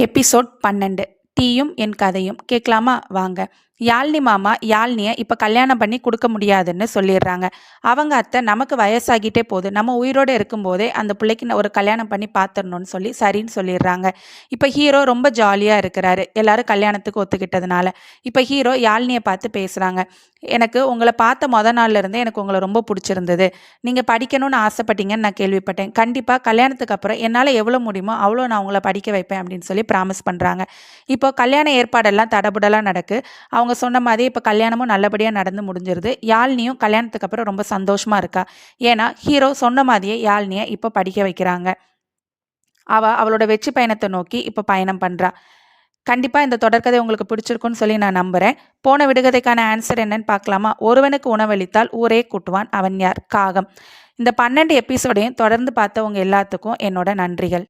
Episode 12 டீயும் என் கதையும் கேட்கலாமா வாங்க. யாழ்னி மாமா யாழ்னியை இப்போ கல்யாணம் பண்ணி கொடுக்க முடியாதுன்னு சொல்லிடுறாங்க. அவங்க அத்தை நமக்கு வயசாகிட்டே போகுது, நம்ம உயிரோடு இருக்கும்போதே அந்த பிள்ளைக்கு ஒரு கல்யாணம் பண்ணி பார்த்துடணும்னு சொல்லி சரின்னு சொல்லிடுறாங்க. இப்போ ஹீரோ ரொம்ப ஜாலியாக இருக்கிறாரு, எல்லாரும் கல்யாணத்துக்கு ஒத்துக்கிட்டதுனால. இப்போ ஹீரோ யாழ்னியை பார்த்து பேசுகிறாங்க. எனக்கு உங்களை பார்த்த நாள்லேருந்தே எனக்கு உங்களை ரொம்ப பிடிச்சிருந்தது. நீங்கள் படிக்கணும்னு ஆசைப்பட்டீங்கன்னு நான் கேள்விப்பட்டேன். கண்டிப்பாக கல்யாணத்துக்கு அப்புறம் என்னால் எவ்வளோ முடியுமோ அவ்வளோ நான் உங்களை படிக்க வைப்பேன் அப்படின்னு சொல்லி ப்ராமிஸ் பண்ணுறாங்க. இப்போ கல்யாண ஏற்பாடெல்லாம் தடபுடலாக நடக்கு. அவங்க சொன்ன மாதிரி இப்போ கல்யாணமும் நல்லபடியாக நடந்து முடிஞ்சிருது. யாழ்னியும் கல்யாணத்துக்கு அப்புறம் ரொம்ப சந்தோஷமாக இருக்கா. ஏன்னா ஹீரோ சொன்ன மாதிரியே யாழ்னியை இப்போ படிக்க வைக்கிறாங்க. அவளோட வெற்றி பயணத்தை நோக்கி இப்போ பயணம் பண்ணுறா. கண்டிப்பாக இந்த தொடர்கதை உங்களுக்கு பிடிச்சிருக்குன்னு சொல்லி நான் நம்புகிறேன். போன விடுகதைக்கான ஆன்சர் என்னன்னு பார்க்கலாமா? ஒருவனுக்கு உணவளித்தால் ஊரே கூட்டுவான், அவன் யார்? காகம். இந்த 12 எபிசோடையும் தொடர்ந்து பார்த்தவங்க எல்லாத்துக்கும் என்னோட நன்றிகள்.